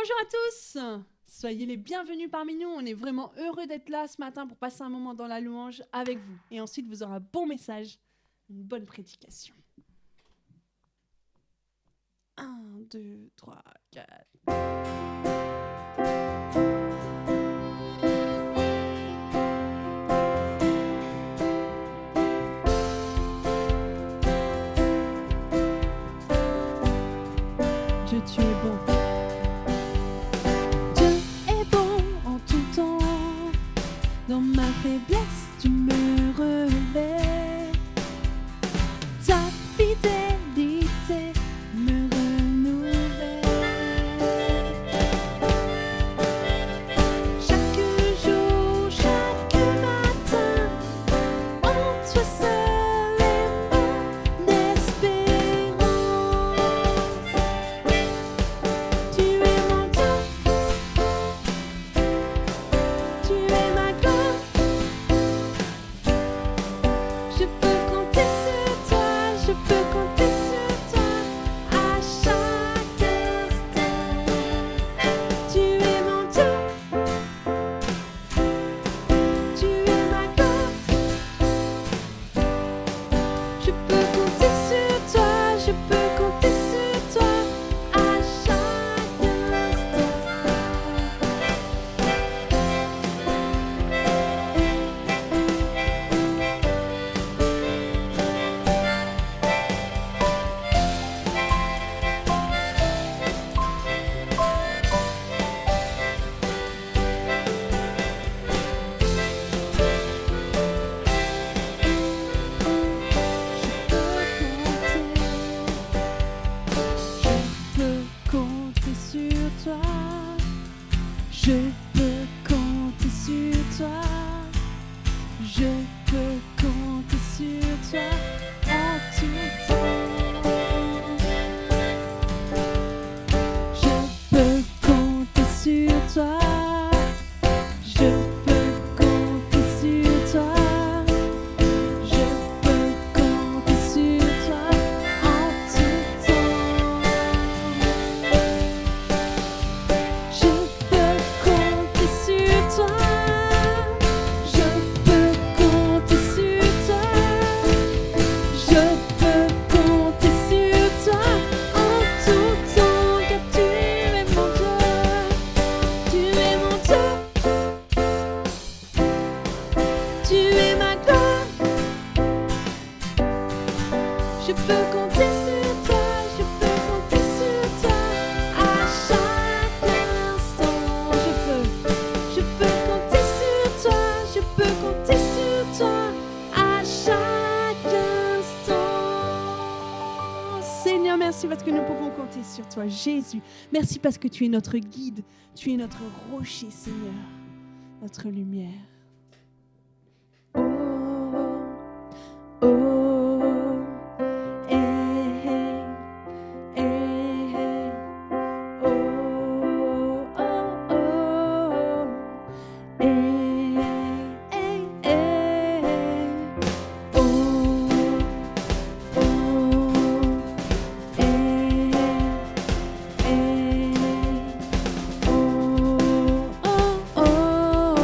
Bonjour à tous, soyez les bienvenus parmi nous. On est vraiment heureux d'être là ce matin pour passer un moment dans la louange avec vous. Et ensuite, vous aurez un bon message, une bonne prédication. 1, 2, 3, 4... Dieu, tu es bon. Dieu est bon en tout temps. Dans ma faiblesse, tu me relèves. Ta fidélité me renouvelle. Chaque jour, chaque matin, en toi seul est mon espérance. Tu es mon Dieu, tu es ma gloire. Je peux compter sur toi, je peux compter sur toi à chaque instant. Tu es mon Dieu, tu es ma gloire. Je peux compter sur toi, je peux compter sur toi à chaque instant. Je peux compter sur toi. Je peux compter sur toi à tout temps. Je peux compter sur toi. Je peux compter sur toi. Je peux compter sur toi en tout temps. Je peux compter sur toi. Je peux compter sur toi. Je peux compter sur toi en tout temps, car tu es mon Dieu. Tu es mon Dieu. Tu es ma gloire. Je peux compter sur toi. Je peux compter sur toi à chaque instant. Je peux compter sur toi. Je peux compter sur toi à chaque instant. Seigneur, merci parce que nous pouvons compter sur toi. Jésus, merci parce que tu es notre guide. Tu es notre rocher, Seigneur, notre lumière. Oh, oh, eh, eh, eh, eh. Oh, oh, oh, eh, eh, eh. Oh, oh, eh, eh. Oh, oh, oh.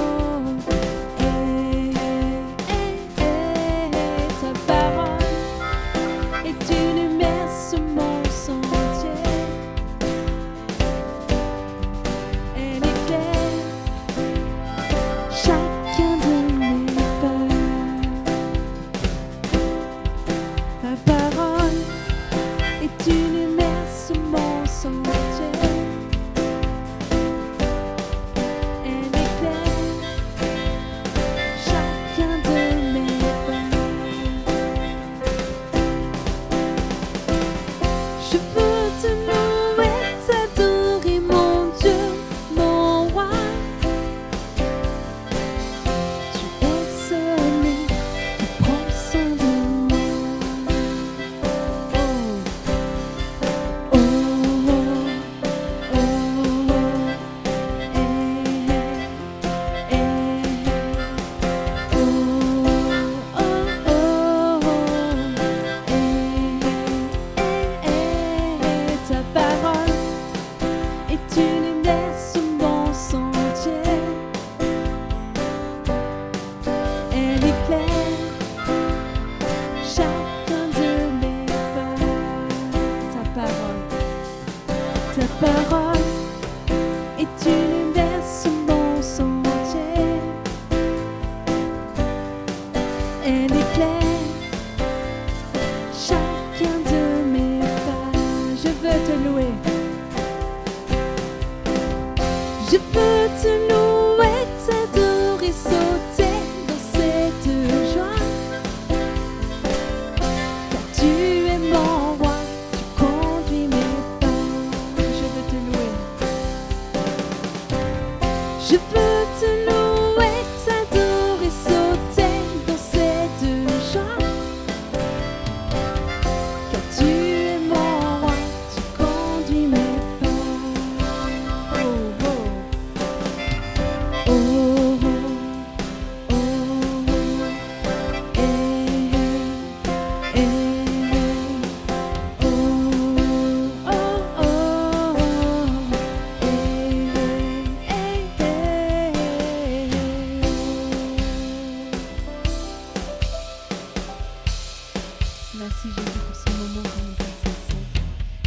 merci Jésus pour ce moment que nous passons ensemble.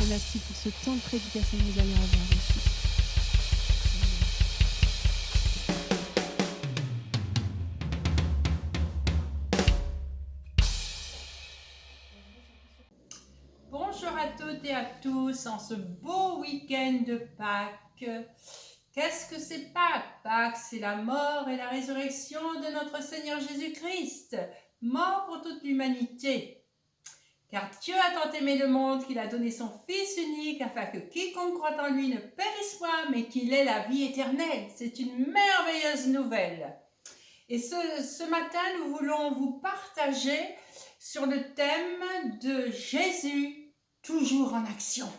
Et merci pour ce temps de prédication que nous allons avoir aussi. Bonjour à toutes et à tous en ce beau week-end de Pâques. Qu'est-ce que c'est Pâques? Pâques, c'est la mort et la résurrection de notre Seigneur Jésus-Christ, mort pour toute l'humanité. Car Dieu a tant aimé le monde qu'il a donné son Fils unique afin que quiconque croit en lui ne périsse point, mais qu'il ait la vie éternelle. C'est une merveilleuse nouvelle. Et ce matin, nous voulons vous partager sur le thème de Jésus, toujours en action.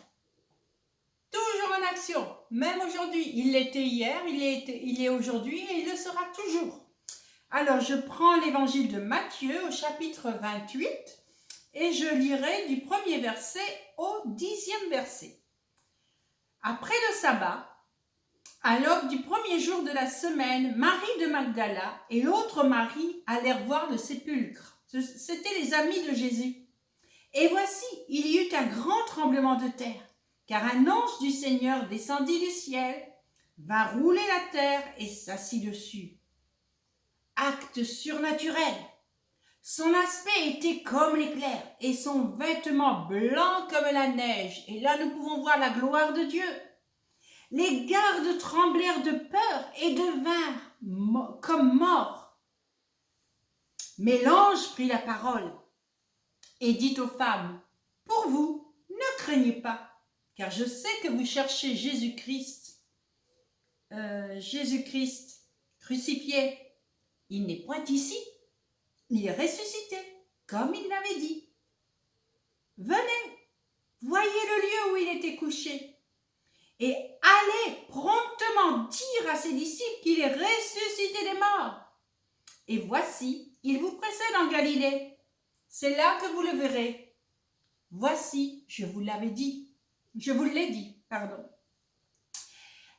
Toujours en action, même aujourd'hui. Il l'était hier, il est aujourd'hui et il le sera toujours. Alors, je prends l'évangile de Matthieu au chapitre 28 et je lirai du 1er verset au 10e verset. Après le sabbat, à l'aube du premier jour de la semaine, Marie de Magdala et l'autre Marie allèrent voir le sépulcre. C'étaient les amis de Jésus. Et voici, il y eut un grand tremblement de terre, car un ange du Seigneur descendit du ciel, vint rouler la terre et s'assit dessus. Acte surnaturel. Son aspect était comme l'éclair et son vêtement blanc comme la neige. Et là, nous pouvons voir la gloire de Dieu. Les gardes tremblèrent de peur et devinrent comme morts. Mais l'ange prit la parole et dit aux femmes, « Pour vous, ne craignez pas, car je sais que vous cherchez Jésus-Christ crucifié. Il n'est point ici, il est ressuscité, comme il l'avait dit. Venez, voyez le lieu où il était couché, et allez promptement dire à ses disciples qu'il est ressuscité des morts. Et voici, il vous précède en Galilée. C'est là que vous le verrez. Voici, je vous l'ai dit, pardon. »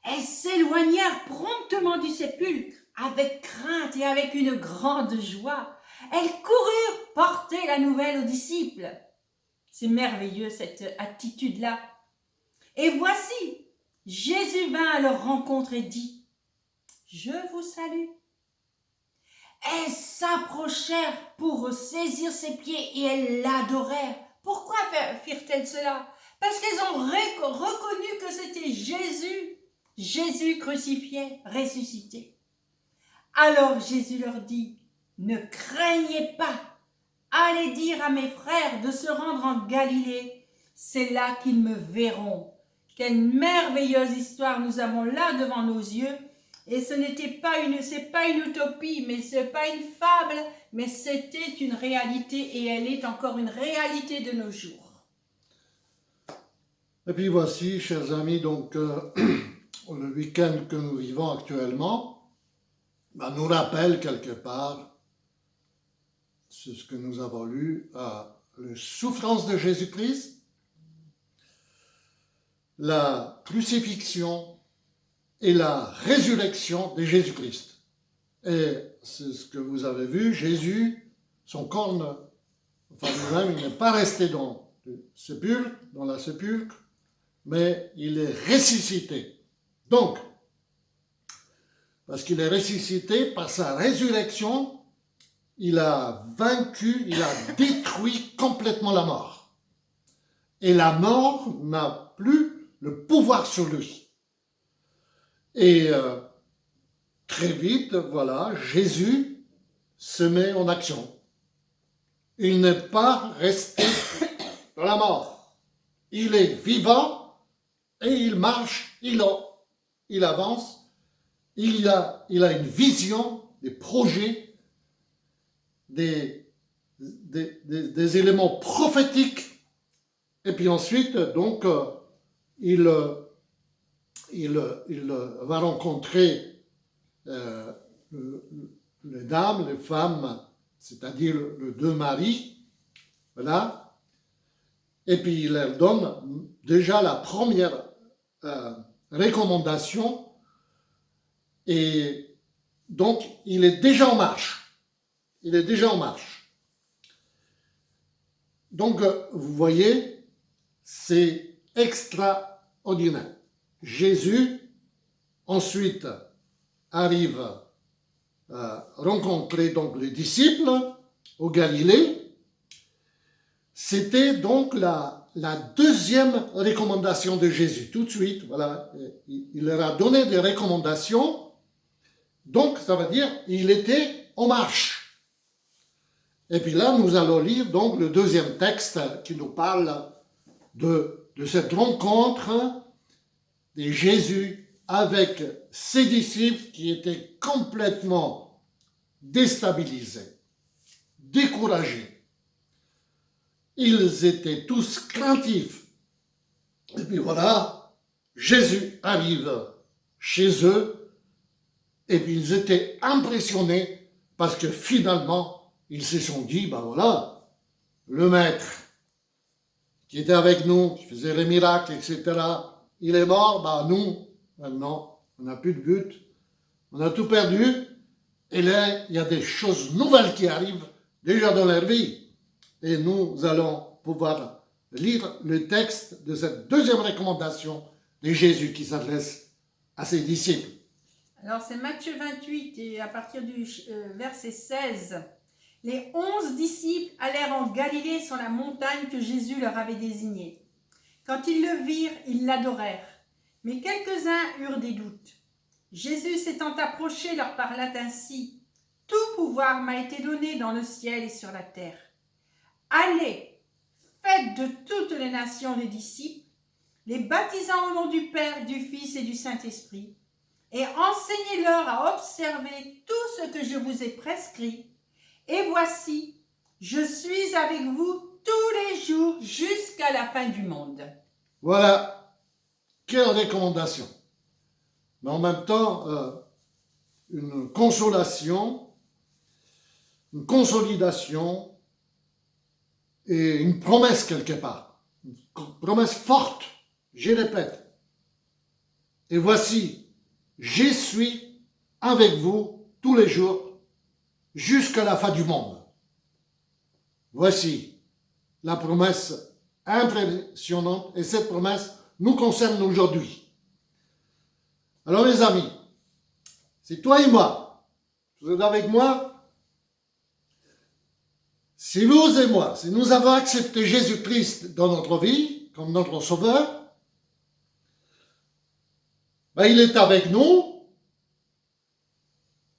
Elles s'éloignèrent promptement du sépulcre, avec crainte et avec une grande joie. Elles coururent porter la nouvelle aux disciples. C'est merveilleux cette attitude-là. Et voici, Jésus vint à leur rencontre et dit, « Je vous salue. » Elles s'approchèrent pour saisir ses pieds et elles l'adorèrent. Pourquoi firent-elles cela? Parce qu'elles ont reconnu que c'était Jésus crucifié, ressuscité. Alors Jésus leur dit, « Ne craignez pas, allez dire à mes frères de se rendre en Galilée, c'est là qu'ils me verront. » Quelle merveilleuse histoire nous avons là devant nos yeux. Et c'est pas une utopie, mais c'est pas une fable, mais c'était une réalité et elle est encore une réalité de nos jours. Et puis voici, chers amis, donc le week-end que nous vivons actuellement nous rappelle quelque part ce que nous avons lu, les souffrances de Jésus-Christ, la crucifixion et la résurrection de Jésus-Christ. Et c'est ce que vous avez vu, Jésus, son corps, lui-même, il n'est pas resté dans la sépulcre, mais il est ressuscité. Donc, parce qu'il est ressuscité, par sa résurrection, il a vaincu, il a détruit complètement la mort. Et la mort n'a plus le pouvoir sur lui. Et très vite, voilà, Jésus se met en action. Il n'est pas resté dans la mort. Il est vivant et il marche, il avance. Il a une vision, des projets, des éléments prophétiques. Et puis ensuite, donc, il va rencontrer les dames, les femmes, c'est-à-dire les deux maris, voilà. Et puis il leur donne déjà la première recommandation, et donc il est déjà en marche. Il est déjà en marche. Donc, vous voyez, c'est extraordinaire. Jésus, ensuite, arrive à rencontrer donc les disciples au Galilée. C'était donc la deuxième recommandation de Jésus. Tout de suite, voilà, il leur a donné des recommandations. Donc, ça veut dire qu'il était en marche. Et puis là, nous allons lire donc le deuxième texte qui nous parle de cette rencontre de Jésus avec ses disciples qui étaient complètement déstabilisés, découragés. Ils étaient tous craintifs. Et puis voilà, Jésus arrive chez eux et puis ils étaient impressionnés parce que finalement, ils se sont dit, ben voilà, le maître qui était avec nous, qui faisait les miracles, etc., il est mort, ben nous, maintenant, on n'a plus de but, on a tout perdu, et là, il y a des choses nouvelles qui arrivent déjà dans leur vie. Et nous allons pouvoir lire le texte de cette deuxième recommandation de Jésus qui s'adresse à ses disciples. Alors c'est Matthieu 28 et à partir du verset 16. Les 11 disciples allèrent en Galilée sur la montagne que Jésus leur avait désignée. Quand ils le virent, ils l'adorèrent. Mais quelques-uns eurent des doutes. Jésus s'étant approché leur parla ainsi. « Tout pouvoir m'a été donné dans le ciel et sur la terre. Allez, faites de toutes les nations des disciples, les baptisant au nom du Père, du Fils et du Saint-Esprit, et enseignez-leur à observer tout ce que je vous ai prescrit. Et voici, je suis avec vous tous les jours jusqu'à la fin du monde. » Voilà, quelle recommandation. Mais en même temps, une consolation, une consolidation et une promesse quelque part. Une promesse forte, je répète. Et voici, je suis avec vous tous les jours jusqu'à la fin du monde. Voici la promesse impressionnante et cette promesse nous concerne aujourd'hui. Alors les amis, c'est toi et moi, vous êtes avec moi. Si vous et moi, si nous avons accepté Jésus-Christ dans notre vie comme notre Sauveur, ben il est avec nous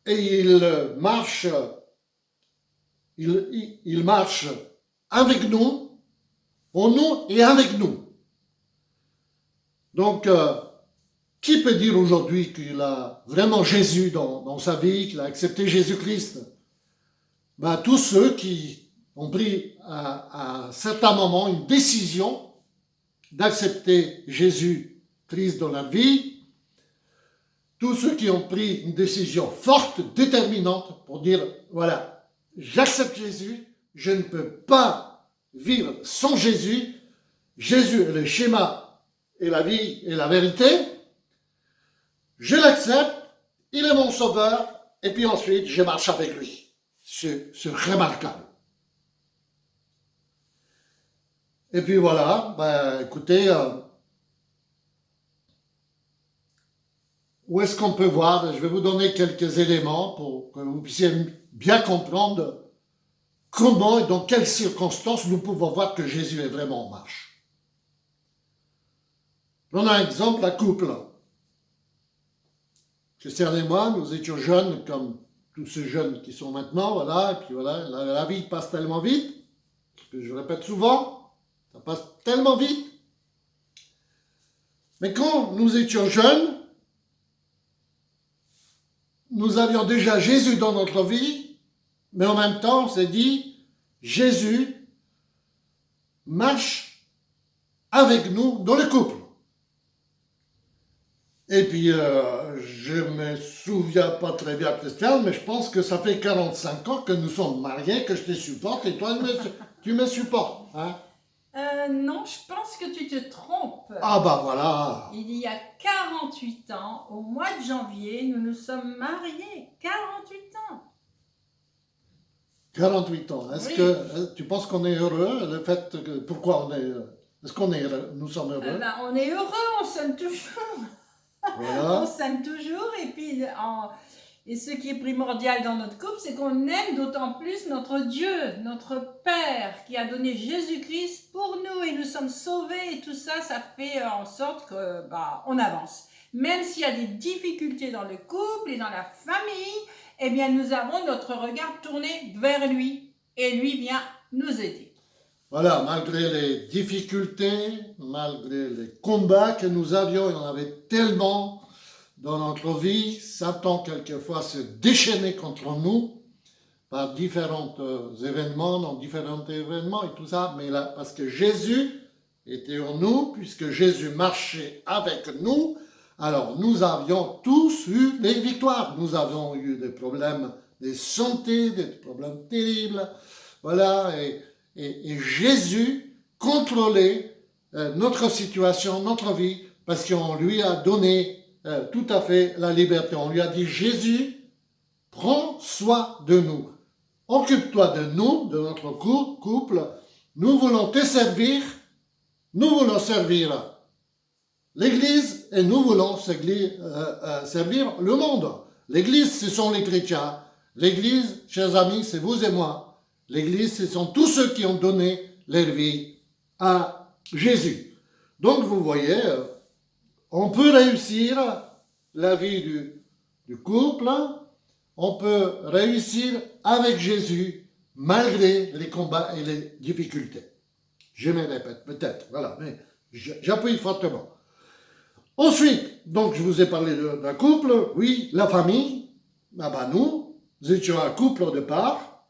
et il marche avec nous, en nous et avec nous. Donc, qui peut dire aujourd'hui qu'il a vraiment Jésus dans sa vie, qu'il a accepté Jésus-Christ? Ben, tous ceux qui ont pris à un certain moment une décision d'accepter Jésus-Christ dans leur vie, tous ceux qui ont pris une décision forte, déterminante pour dire, voilà, j'accepte Jésus, je ne peux pas vivre sans Jésus, Jésus est le schéma et la vie et la vérité, je l'accepte, il est mon sauveur, et puis ensuite je marche avec lui. C'est remarquable. Et puis voilà, ben, écoutez, où est-ce qu'on peut voir? Je vais vous donner quelques éléments pour que vous puissiez bien comprendre comment et dans quelles circonstances nous pouvons voir que Jésus est vraiment en marche. Prenons un exemple, un couple. Christian et moi, nous étions jeunes comme tous ces jeunes qui sont maintenant, voilà, et puis voilà, la vie passe tellement vite, que je répète souvent, ça passe tellement vite. Mais quand nous étions jeunes, nous avions déjà Jésus dans notre vie, mais en même temps, on s'est dit, Jésus marche avec nous dans le couple. Et puis, je ne me souviens pas très bien, Christian, mais je pense que ça fait 45 ans que nous sommes mariés, que je te supporte, et toi, tu me supportes. Hein? Non, je pense que tu te trompes. Ah bah voilà. Il y a 48 ans, au mois de janvier, nous nous sommes mariés. 48 ans. 48 ans. Oui. Tu penses qu'on est heureux? Le fait que, pourquoi on est heureux? Est-ce qu'on est heureux? Nous sommes heureux. On est heureux, on s'aime toujours. Voilà. On s'aime toujours. Et ce qui est primordial dans notre couple, c'est qu'on aime d'autant plus notre Dieu, notre Père, qui a donné Jésus-Christ pour nous. Et nous sommes sauvés. Et tout ça, ça fait en sorte que on avance. Même s'il y a des difficultés dans le couple et dans la famille, eh bien, nous avons notre regard tourné vers lui. Et lui vient nous aider. Voilà, malgré les difficultés, malgré les combats que nous avions, il y en avait tellement dans notre vie, Satan quelquefois se déchaînait contre nous par différents événements et tout ça, mais là, parce que Jésus était en nous, puisque Jésus marchait avec nous, alors nous avions tous eu des victoires. Nous avons eu des problèmes de santé, des problèmes terribles, voilà, et Jésus contrôlait notre situation, notre vie, parce qu'on lui a donné tout à fait la liberté. On lui a dit, Jésus, prends soin de nous. Occupe-toi de nous, de notre couple. Nous voulons te servir. Nous voulons servir l'Église et nous voulons servir le monde. L'Église, ce sont les chrétiens. L'Église, chers amis, c'est vous et moi. L'Église, ce sont tous ceux qui ont donné leur vie à Jésus. Donc, vous voyez, on peut réussir la vie du couple, on peut réussir avec Jésus malgré les combats et les difficultés. Je me répète, peut-être, voilà, mais j'appuie fortement. Ensuite, donc je vous ai parlé d'un couple, oui, la famille, nous étions un couple au départ,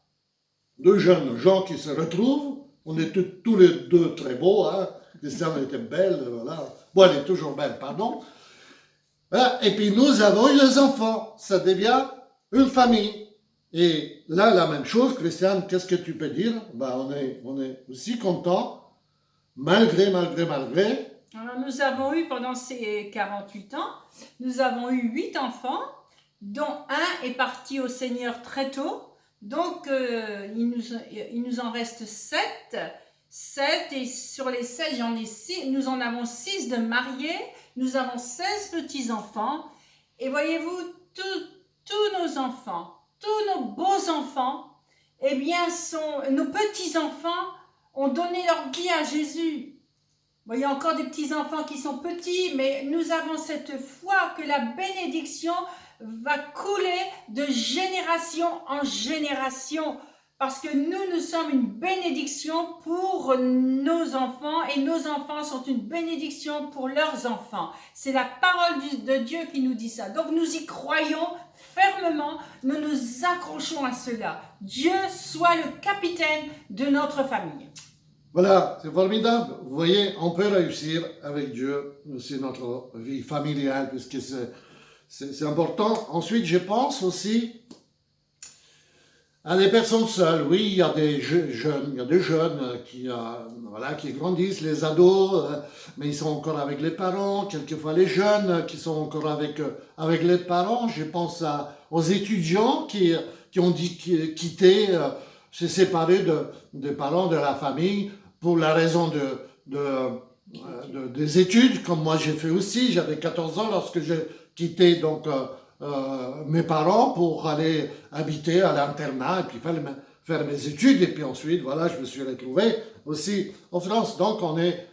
deux jeunes gens qui se retrouvent, on est tous les deux très beaux, hein, Christiane était belle, voilà, bon, elle est toujours belle, pardon, voilà. Et puis nous avons eu des enfants, ça devient une famille. Et là, la même chose, Christiane, qu'est-ce que tu peux dire? On est aussi contents, malgré. Alors, nous avons eu, pendant ces 48 ans, nous avons eu 8 enfants, dont un est parti au Seigneur très tôt. Donc, il nous en reste 7. 7, et sur les 7, nous en avons 6 de mariés. Nous avons 16 petits-enfants. Et voyez-vous, tous nos enfants, tous nos beaux enfants, eh bien, nos petits-enfants ont donné leur vie à Jésus. Bon, il y a encore des petits-enfants qui sont petits, mais nous avons cette foi que la bénédiction va couler de génération en génération. Parce que nous sommes une bénédiction pour nos enfants et nos enfants sont une bénédiction pour leurs enfants. C'est la parole de Dieu qui nous dit ça. Donc nous y croyons fermement, nous nous accrochons à cela. Dieu soit le capitaine de notre famille. Voilà, c'est formidable. Vous voyez, on peut réussir avec Dieu, c'est notre vie familiale, puisque c'est important. Ensuite, je pense aussi à des personnes seules. Oui, il y a des jeunes qui grandissent, les ados, mais ils sont encore avec les parents. Quelquefois, les jeunes qui sont encore avec les parents. Je pense aux étudiants qui ont dit quitter, se séparer des parents, de la famille, pour la raison des études, comme moi j'ai fait aussi. J'avais 14 ans lorsque j'ai quitté donc mes parents pour aller habiter à l'internat et puis faire mes études. Et puis ensuite, voilà, je me suis retrouvé aussi en France. Donc on est,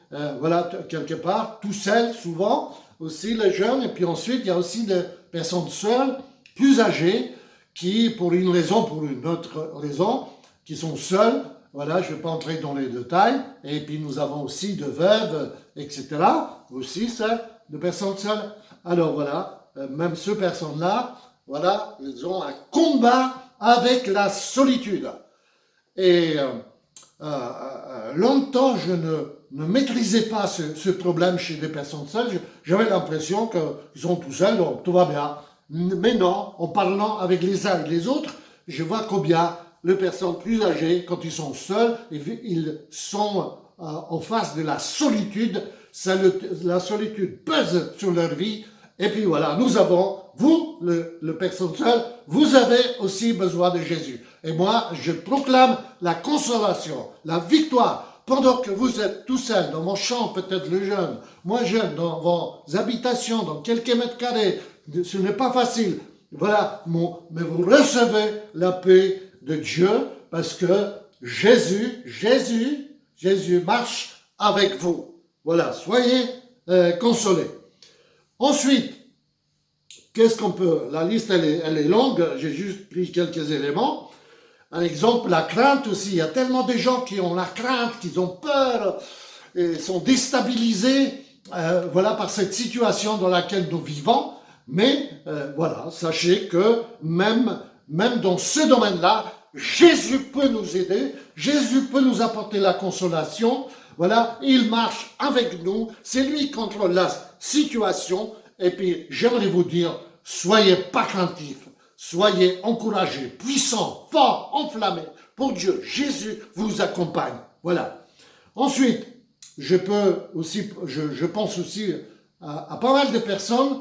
quelque part, tout seul souvent, aussi les jeunes. Et puis ensuite, il y a aussi des personnes seules, plus âgées, qui, pour une raison, pour une autre raison, qui sont seules. Voilà, je ne vais pas entrer dans les détails. Et puis nous avons aussi de veuves, etc. Aussi, de personnes seules. Alors voilà, même ces personnes-là, voilà, ils ont un combat avec la solitude. Et longtemps, je ne maîtrisais pas ce problème chez des personnes seules. J'avais l'impression qu'ils sont tout seuls, donc tout va bien. Mais non, en parlant avec les uns et les autres, je vois combien les personnes plus âgées, quand ils sont seuls, ils sont en face de la solitude. La solitude pèse sur leur vie. Et puis voilà, nous avons vous, le personne seule, vous avez aussi besoin de Jésus. Et moi, je proclame la consolation, la victoire. Pendant que vous êtes tout seul dans vos champs, peut-être le jeune, moi jeune, dans vos habitations, dans quelques mètres carrés, ce n'est pas facile. Voilà, mais vous recevez la paix de Dieu parce que Jésus marche avec vous. Voilà, soyez consolés. Ensuite, qu'est-ce qu'on peut... La liste, elle est longue, j'ai juste pris quelques éléments. Un exemple, la crainte aussi. Il y a tellement de gens qui ont la crainte, qui ont peur, et sont déstabilisés voilà, par cette situation dans laquelle nous vivons. Mais voilà, sachez que même dans ce domaine-là, Jésus peut nous aider, Jésus peut nous apporter la consolation. Voilà, il marche avec nous, c'est lui qui contrôle la situation. Et puis, j'aimerais vous dire, soyez pas craintifs, soyez encouragés, puissants, forts, enflammés pour Dieu. Jésus vous accompagne. Voilà. Ensuite, je pense aussi à pas mal de personnes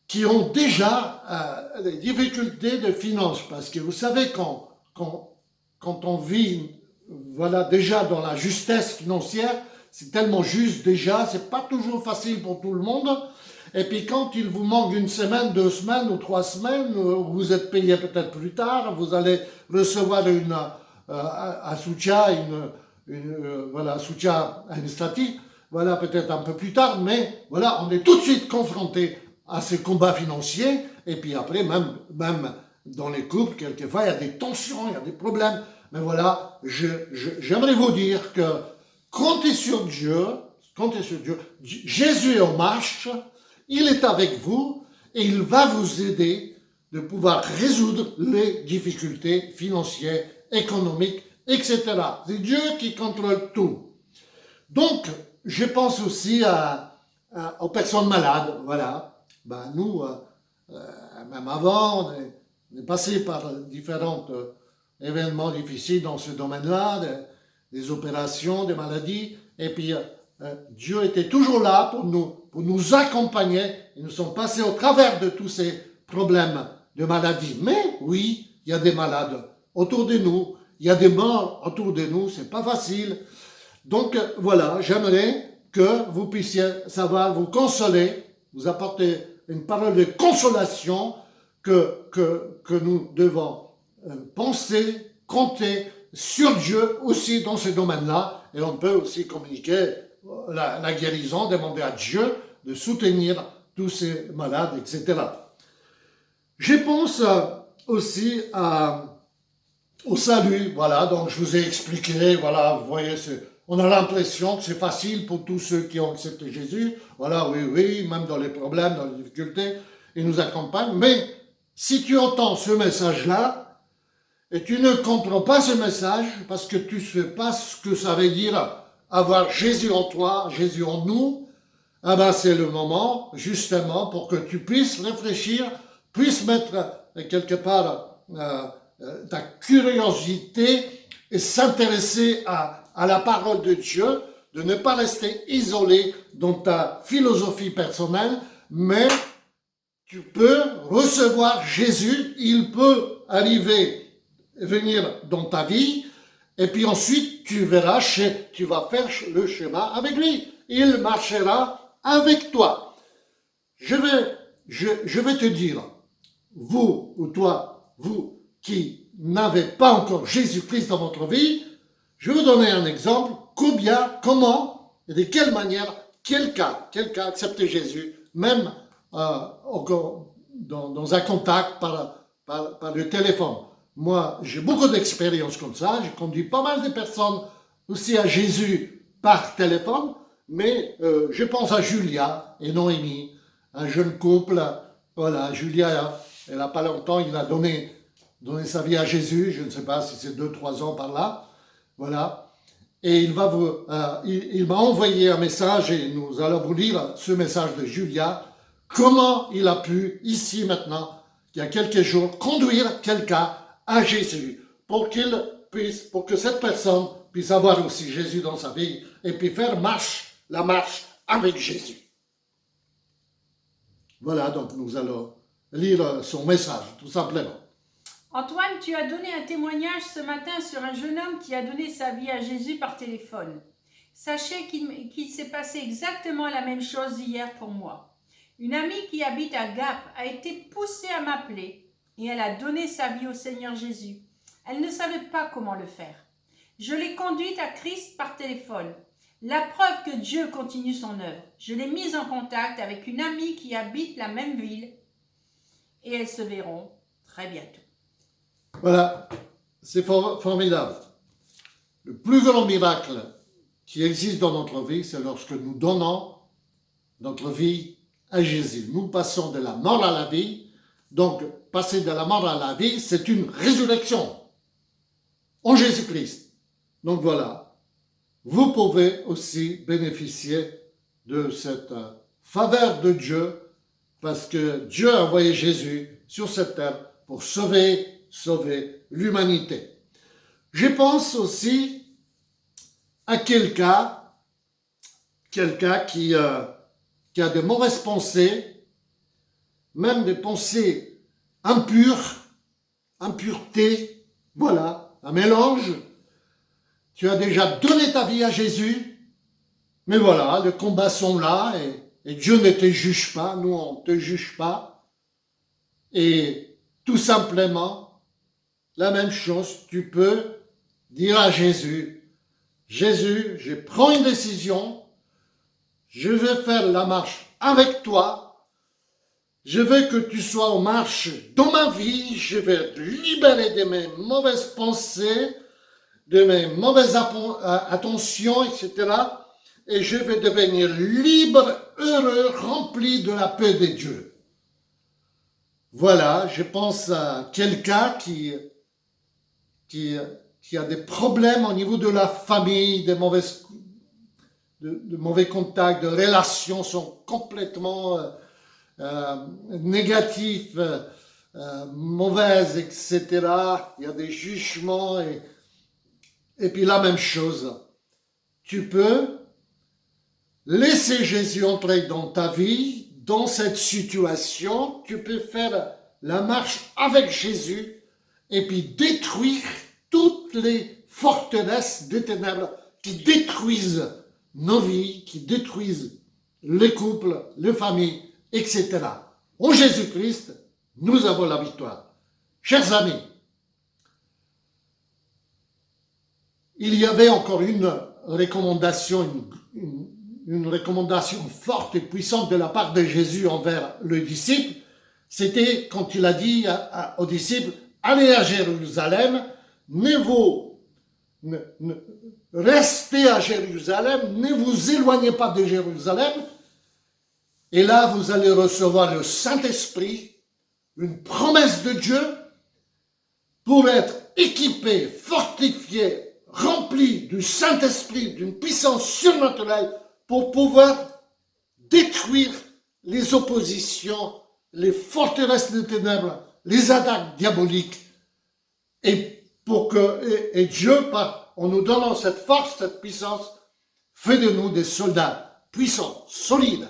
qui ont déjà des difficultés de finances. Parce que vous savez, quand on vit voilà, déjà dans la justesse financière, c'est tellement juste déjà, c'est pas toujours facile pour tout le monde. Et puis quand il vous manque une semaine, 2 semaines ou 3 semaines, vous êtes payé peut-être plus tard, vous allez recevoir un soutien, un soutien administratif, voilà, peut-être un peu plus tard, mais voilà, on est tout de suite confronté à ces combats financiers. Et puis après, même dans les couples, quelquefois, il y a des tensions, il y a des problèmes. Mais voilà, j'aimerais vous dire que comptez sur Dieu, Jésus est en marche, il est avec vous et il va vous aider de pouvoir résoudre les difficultés financières, économiques, etc. C'est Dieu qui contrôle tout. Donc, je pense aussi aux personnes malades, voilà. Ben, nous, même avant, on est passé par différents événements difficiles dans ce domaine-là, des opérations, des maladies, et puis Dieu était toujours là pour nous accompagner, et nous sommes passés au travers de tous ces problèmes de maladies. Mais oui, il y a des malades autour de nous, il y a des morts autour de nous, c'est pas facile. Donc voilà, j'aimerais que vous puissiez savoir vous consoler, vous apporter une parole de consolation que nous devons penser, compter sur Dieu aussi dans ce domaine-là. Et on peut aussi communiquer la guérison, demander à Dieu de soutenir tous ces malades, etc. Je pense aussi au salut, voilà, donc je vous ai expliqué, voilà, vous voyez, on a l'impression que c'est facile pour tous ceux qui ont accepté Jésus, voilà, oui, même dans les problèmes, dans les difficultés, il nous accompagne, mais si tu entends ce message-là, et tu ne comprends pas ce message, parce que tu ne sais pas ce que ça veut dire avoir Jésus en toi, Jésus en nous, ah ben c'est le moment, justement, pour que tu puisses réfléchir, puisses mettre quelque part ta curiosité et s'intéresser à la parole de Dieu, de ne pas rester isolé dans ta philosophie personnelle, mais tu peux recevoir Jésus, il peut venir dans ta vie, et puis ensuite tu verras, tu vas faire le chemin avec lui. Il marchera avec toi. Je vais te dire, vous ou toi, vous qui n'avez pas encore Jésus-Christ dans votre vie, je vais vous donner un exemple, comment et de quelle manière quelqu'un a accepté Jésus, même dans un contact par le téléphone. Moi, j'ai beaucoup d'expériences comme ça, j'ai conduit pas mal de personnes aussi à Jésus par téléphone, mais je pense à Julia et Noémie, un jeune couple, voilà, Julia, elle n'a pas longtemps, il a donné sa vie à Jésus, je ne sais pas si c'est 2-3 ans par là, voilà, et il m'a envoyé un message et nous allons vous lire ce message de Julia, comment il a pu, ici maintenant, il y a quelques jours, conduire quelqu'un à Jésus, pour que cette personne puisse avoir aussi Jésus dans sa vie, et puis faire la marche avec Jésus. Voilà, donc nous allons lire son message, tout simplement. Antoine, tu as donné un témoignage ce matin sur un jeune homme qui a donné sa vie à Jésus par téléphone. Sachez qu'il s'est passé exactement la même chose hier pour moi. Une amie qui habite à Gap a été poussée à m'appeler et elle a donné sa vie au Seigneur Jésus. Elle ne savait pas comment le faire. Je l'ai conduite à Christ par téléphone. La preuve que Dieu continue son œuvre. Je l'ai mise en contact avec une amie qui habite la même ville et elles se verront très bientôt. Voilà, c'est formidable. Le plus grand miracle qui existe dans notre vie, c'est lorsque nous donnons notre vie à Jésus. Nous passons de la mort à la vie. Donc, passer de la mort à la vie, c'est une résurrection en Jésus-Christ. Donc voilà, vous pouvez aussi bénéficier de cette faveur de Dieu parce que Dieu a envoyé Jésus sur cette terre pour sauver l'humanité. Je pense aussi à quelqu'un qui a des mauvaises pensées, même des pensées impures, impureté, voilà, un mélange. Tu as déjà donné ta vie à Jésus, mais voilà, les combats sont là et Dieu ne te juge pas, nous on ne te juge pas. Et tout simplement, la même chose, tu peux dire à Jésus, Jésus, je prends une décision, je vais faire la marche avec toi, je veux que tu sois en marche dans ma vie, je vais te libérer de mes mauvaises pensées, de mes mauvaises attentions, etc. Et je vais devenir libre, heureux, rempli de la paix de Dieu. Voilà, je pense à quelqu'un qui a des problèmes au niveau de la famille, de mauvais contacts, de relations sont complètement négatifs, mauvaises, etc. Il y a des jugements et puis la même chose. Tu peux laisser Jésus entrer dans ta vie, dans cette situation. Tu peux faire la marche avec Jésus et puis détruire toutes les forteresses des ténèbres qui détruisent nos vies, qui détruisent les couples, les familles, etc. En Jésus-Christ, nous avons la victoire. Chers amis, il y avait encore une recommandation, une recommandation forte et puissante de la part de Jésus envers le disciple. C'était quand il a dit aux disciples, allez à Jérusalem, restez à Jérusalem, ne vous éloignez pas de Jérusalem, et là vous allez recevoir le Saint-Esprit, une promesse de Dieu, pour être équipé, fortifié, rempli du Saint-Esprit, d'une puissance surnaturelle, pour pouvoir détruire les oppositions, les forteresses des ténèbres, les attaques diaboliques, et Dieu, en nous donnant cette force, cette puissance, fait de nous des soldats puissants, solides.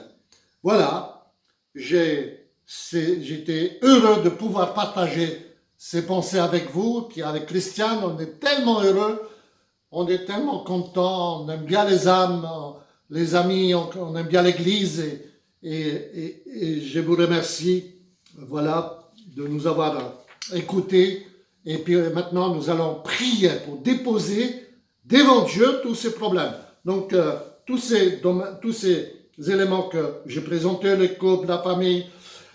Voilà, j'étais heureux de pouvoir partager ces pensées avec vous, puis avec Christiane, on est tellement heureux, on est tellement content, on aime bien les âmes, les amis, on aime bien l'Église, et je vous remercie, voilà, de nous avoir écoutés. Et puis maintenant, nous allons prier pour déposer devant Dieu tous ces problèmes. Donc, tous ces éléments que j'ai présentés, les couples, la famille,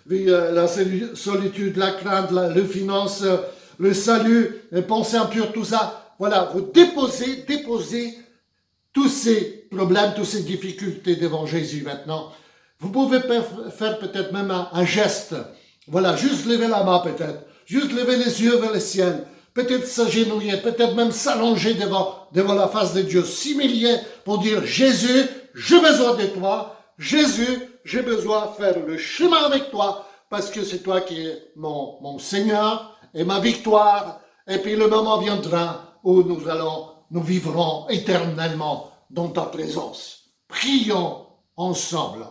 la solitude, la crainte, les finances, le salut, les pensées impures, tout ça, voilà, vous déposez tous ces problèmes, toutes ces difficultés devant Jésus maintenant. Vous pouvez faire peut-être même un geste, voilà, juste lever la main peut-être. Juste lever les yeux vers le ciel, peut-être s'agenouiller, peut-être même s'allonger devant la face de Dieu, s'humilier pour dire « Jésus, j'ai besoin de toi. Jésus, j'ai besoin de faire le chemin avec toi parce que c'est toi qui es mon Seigneur et ma victoire. Et puis le moment viendra où nous vivrons éternellement dans ta présence. » Prions ensemble,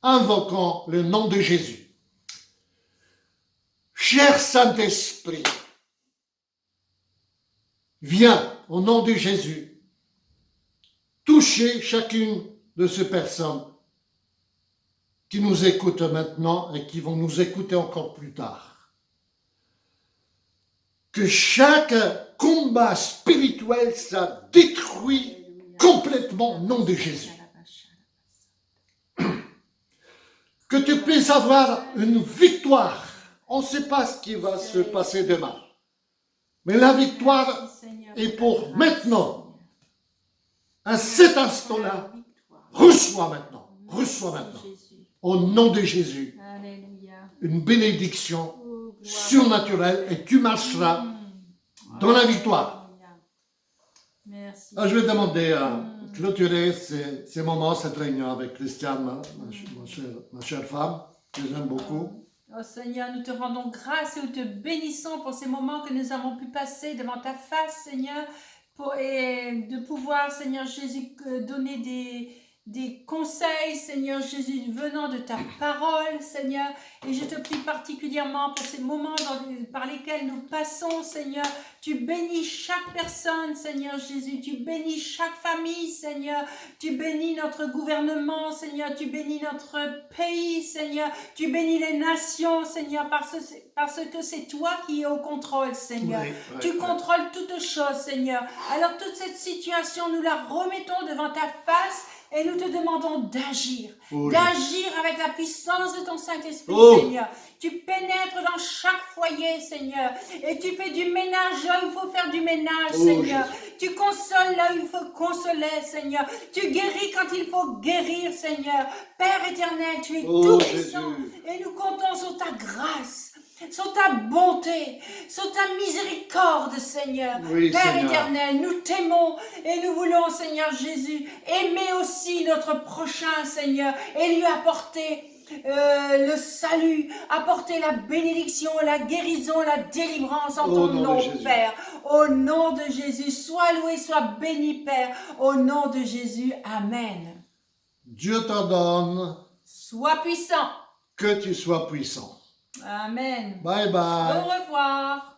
invoquons le nom de Jésus. Cher Saint-Esprit, viens au nom de Jésus, toucher chacune de ces personnes qui nous écoutent maintenant et qui vont nous écouter encore plus tard. Que chaque combat spirituel soit détruit complètement au nom de Jésus. Que tu puisses avoir une victoire. On ne sait pas ce qui va se passer demain. Mais la victoire Merci, Seigneur, est ta pour grâce, maintenant. À Seigneur. cet instant-là, Victoire. reçois maintenant. Merci, Reçois maintenant. Jésus. Au nom de Jésus, Alléluia. une bénédiction Oh, gloire. surnaturelle et tu marcheras dans la victoire. Alléluia. Merci. Ah, je vais demander à clôturer ces moments, cette réunion avec Christiane, ma chère femme, que j'aime beaucoup. Oh Seigneur, nous te rendons grâce et nous te bénissons pour ces moments que nous avons pu passer devant ta face, Seigneur, et de pouvoir, Seigneur Jésus, donner des conseils, Seigneur Jésus, venant de ta parole, Seigneur. Et je te prie particulièrement pour ces moments par lesquels nous passons, Seigneur. Tu bénis chaque personne, Seigneur Jésus. Tu bénis chaque famille, Seigneur. Tu bénis notre gouvernement, Seigneur. Tu bénis notre pays, Seigneur. Tu bénis les nations, Seigneur, parce que c'est toi qui es au contrôle, Seigneur. Oui, oui, Tu oui. contrôles toutes choses, Seigneur. Alors toute cette situation, nous la remettons devant ta face et nous te demandons d'agir. Oh, D'agir avec la puissance de ton Saint-Esprit, Oh. Seigneur. Tu pénètres dans chaque foyer, Seigneur. Et tu fais du ménage là où il faut faire du ménage, Oh, Seigneur. Tu consoles là où il faut consoler, Seigneur. Tu guéris quand il faut guérir, Seigneur. Père éternel, tu es Oh, tout-puissant. Jésus. Et nous comptons sur ta grâce, sur ta bonté, sur ta miséricorde, Seigneur. Oui, Père Seigneur. éternel, nous t'aimons et nous voulons, Seigneur Jésus, aimer aussi notre prochain, Seigneur, et lui apporter le salut, apporter la bénédiction, la guérison, la délivrance en Au ton nom de nom, Jésus. Père. Au nom de Jésus, sois loué, sois béni, Père. Au nom de Jésus, Amen. Dieu t'ordonne Sois puissant. que tu sois puissant. Amen. Bye bye. Au revoir.